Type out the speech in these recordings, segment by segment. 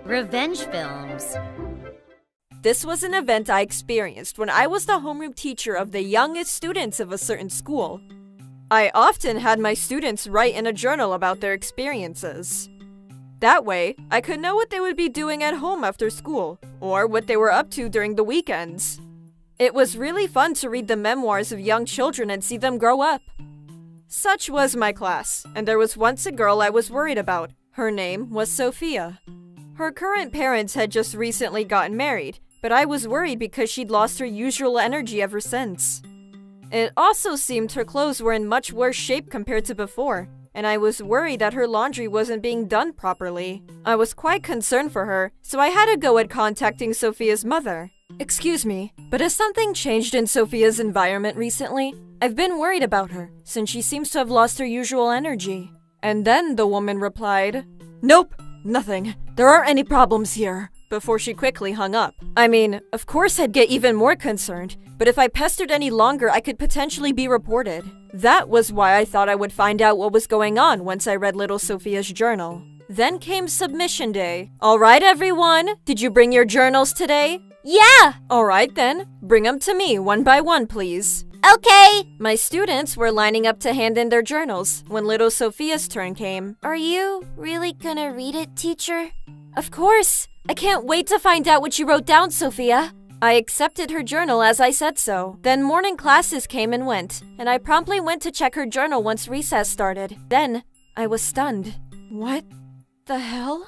Revenge films. This was an event I experienced when I was the homeroom teacher of the youngest students of a certain school. I often had my students write in a journal about their experiences. That way, I could know what they would be doing at home after school, or what they were up to during the weekends. It was really fun to read the memoirs of young children and see them grow up. Such was my class, and there was once a girl I was worried about. Her name was Sophia. Her current parents had just recently gotten married, but I was worried because she'd lost her usual energy ever since. It also seemed her clothes were in much worse shape compared to before, and I was worried that her laundry wasn't being done properly. I was quite concerned for her, so I had a go at contacting Sophia's mother. "Excuse me, but has something changed in Sophia's environment recently? I've been worried about her, since she seems to have lost her usual energy." And then the woman replied, "Nope, nothing. There aren't any problems here," before she quickly hung up. I mean, of course I'd get even more concerned, but if I pestered any longer, I could potentially be reported. That was why I thought I would find out what was going on once I read little Sophia's journal. Then came submission day. "All right, everyone, did you bring your journals today?" Yeah! "All right then, bring them to me one by one, please." Okay! My students were lining up to hand in their journals when little Sophia's turn came. Are you really gonna read it, teacher? "Of course! I can't wait to find out what you wrote down, Sophia." I accepted her journal as I said so. Then morning classes came and went, and I promptly went to check her journal once recess started. Then, I was stunned. What the hell?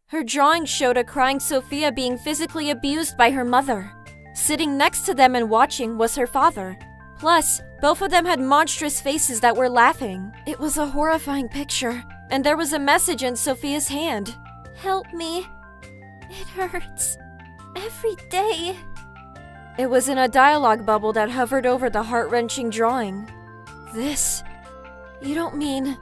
Her drawing showed a crying Sophia being physically abused by her mother. Sitting next to them and watching was her father. Plus, both of them had monstrous faces that were laughing. It was a horrifying picture, and there was a message in Sophia's hand. Help me. It hurts. Every day. It was in a dialogue bubble that hovered over the heart-wrenching drawing. "This? You don't mean..."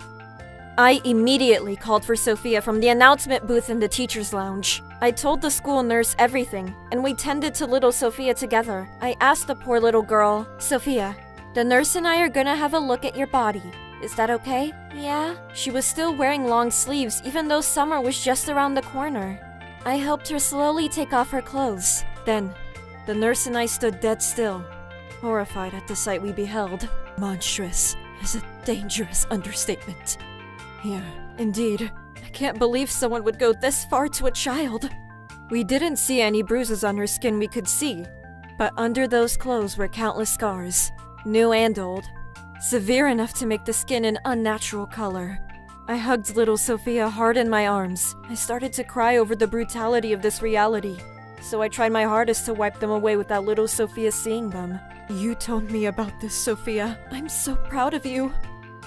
I immediately called for Sophia from the announcement booth in the teacher's lounge. I told the school nurse everything, and we tended to little Sophia together. I asked the poor little girl, "Sophia, the nurse and I are gonna have a look at your body. Is that okay?" Yeah. She was still wearing long sleeves, even though summer was just around the corner. I helped her slowly take off her clothes. Then, the nurse and I stood dead still, horrified at the sight we beheld. Monstrous is a dangerous understatement. Yeah, indeed. I can't believe someone would go this far to a child. We didn't see any bruises on her skin we could see, but under those clothes were countless scars, new and old, severe enough to make the skin an unnatural color. I hugged little Sophia hard in my arms. I started to cry over the brutality of this reality, so I tried my hardest to wipe them away without little Sophia seeing them. "You told me about this, Sophia. I'm so proud of you.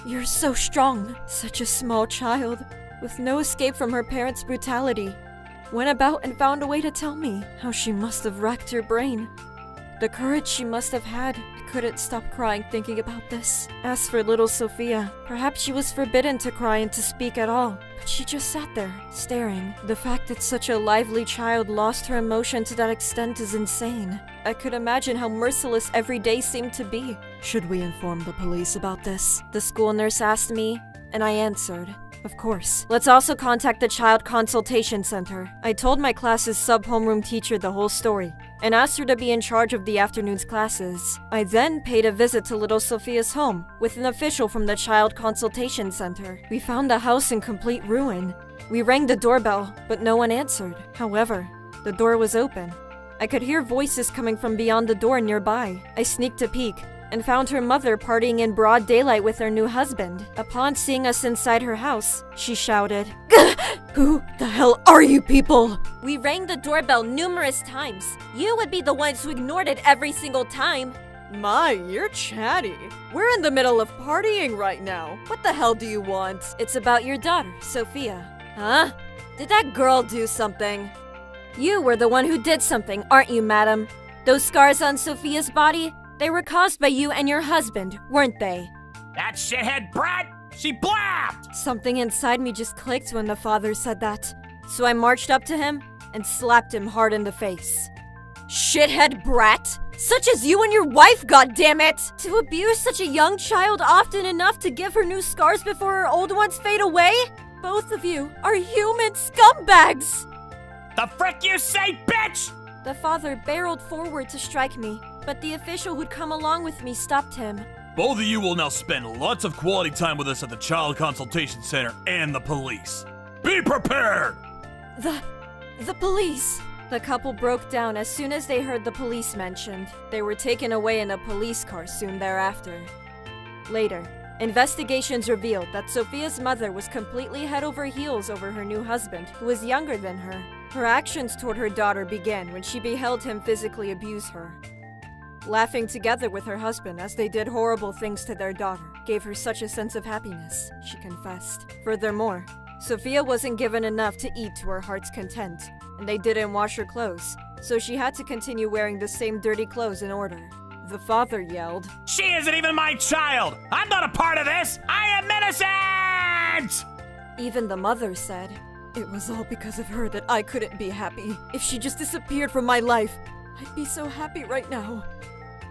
You're so strong. Such a small child, with no escape from her parents' brutality. Went about and found a way to tell me how she must have racked her brain. The courage she must have had. I couldn't stop crying thinking about this. As for little Sophia, perhaps she was forbidden to cry and to speak at all, but she just sat there, staring. The fact that such a lively child lost her emotion to that extent is insane. I could imagine how merciless every day seemed to be. Should we inform the police about this?" the school nurse asked me, and I answered, "Of course. Let's also contact the Child Consultation Center." I told my class's sub-homeroom teacher the whole story, and asked her to be in charge of the afternoon's classes. I then paid a visit to little Sophia's home, with an official from the Child Consultation Center. We found the house in complete ruin. We rang the doorbell, but no one answered. However, the door was open. I could hear voices coming from beyond the door nearby. I sneaked a peek, and found her mother partying in broad daylight with her new husband. Upon seeing us inside her house, she shouted, "Who the hell are you people?" We rang the doorbell numerous times. You would be the ones who ignored it every single time. "My, you're chatty. We're in the middle of partying right now. What the hell do you want?" "It's about your daughter, Sophia." "Huh? Did that girl do something?" "You were the one who did something, aren't you, madam? Those scars on Sophia's body, they were caused by you and your husband, weren't they?" "That shithead brat! She blabbed!" Something inside me just clicked when the father said that, so I marched up to him and slapped him hard in the face. "Shithead brat! Such as you and your wife, goddammit! To abuse such a young child often enough to give her new scars before her old ones fade away? Both of you are human scumbags! The frick you say, bitch? The father barreled forward to strike me, but the official who'd come along with me stopped him. Both of you will now spend lots of quality time with us at the Child Consultation Center and the police. Be prepared! The police! The couple broke down as soon as they heard the police mentioned. They were taken away in a police car soon thereafter. Later, investigations revealed that Sophia's mother was completely head over heels over her new husband, who was younger than her. Her actions toward her daughter began when she beheld him physically abuse her. Laughing together with her husband as they did horrible things to their daughter gave her such a sense of happiness, she confessed. Furthermore, Sophia wasn't given enough to eat to her heart's content, and they didn't wash her clothes, so she had to continue wearing the same dirty clothes in order. The father yelled, She isn't even my child! I'm not a part of this! I am innocent! Even the mother said, "It was all because of her that I couldn't be happy. If she just disappeared from my life, I'd be so happy right now."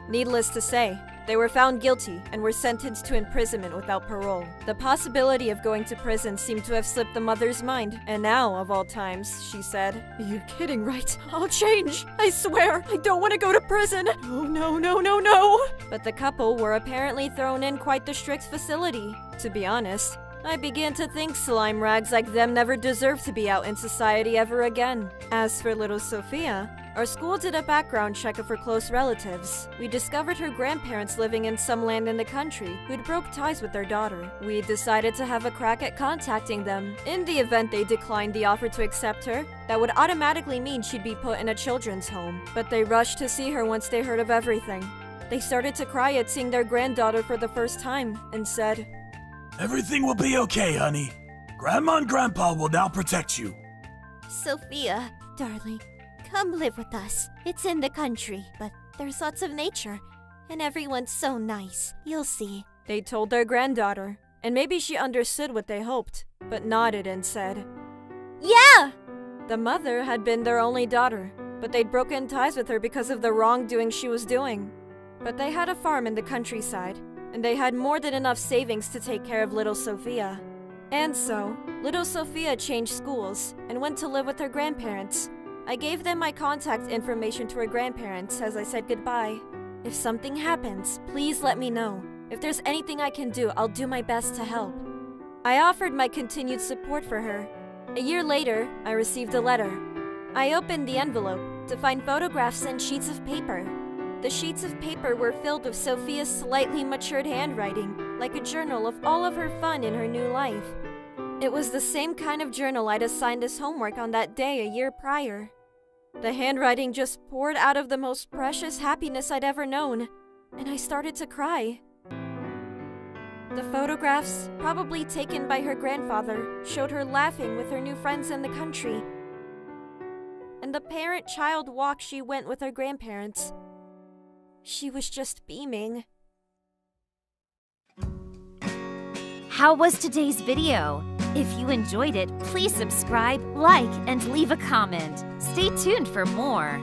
Needless to say, they were found guilty and were sentenced to imprisonment without parole. The possibility of going to prison seemed to have slipped the mother's mind, and now, of all times, she said, "You're kidding, right? I'll change. I swear, I don't want to go to prison. Oh, no, no, no, no." But the couple were apparently thrown in quite the strict facility. To be honest, I began to think slime rags like them never deserved to be out in society ever again. As for little Sophia, our school did a background check of her close relatives. We discovered her grandparents living in some land in the country who'd broke ties with their daughter. We decided to have a crack at contacting them. In the event they declined the offer to accept her, that would automatically mean she'd be put in a children's home. But they rushed to see her once they heard of everything. They started to cry at seeing their granddaughter for the first time and said, Everything will be okay, honey. Grandma and Grandpa will now protect you. Sophia, darling, come live with us. It's in the country, but there's lots of nature, and everyone's so nice. You'll see. They told their granddaughter, and maybe she understood what they hoped, but nodded and said, Yeah! The mother had been their only daughter, but they'd broken ties with her because of the wrongdoing she was doing. But they had a farm in the countryside, and they had more than enough savings to take care of little Sophia. And so, little Sophia changed schools and went to live with her grandparents. I gave them my contact information to her grandparents as I said goodbye. If something happens, please let me know. If there's anything I can do, I'll do my best to help. I offered my continued support for her. A year later, I received a letter. I opened the envelope to find photographs and sheets of paper. The sheets of paper were filled with Sophia's slightly matured handwriting, like a journal of all of her fun in her new life. It was the same kind of journal I'd assigned as homework on that day a year prior. The handwriting just poured out of the most precious happiness I'd ever known, and I started to cry. The photographs, probably taken by her grandfather, showed her laughing with her new friends in the country. And the parent-child walk she went with her grandparents. She was just beaming. How was today's video? If you enjoyed it, please subscribe, like, and leave a comment. Stay tuned for more.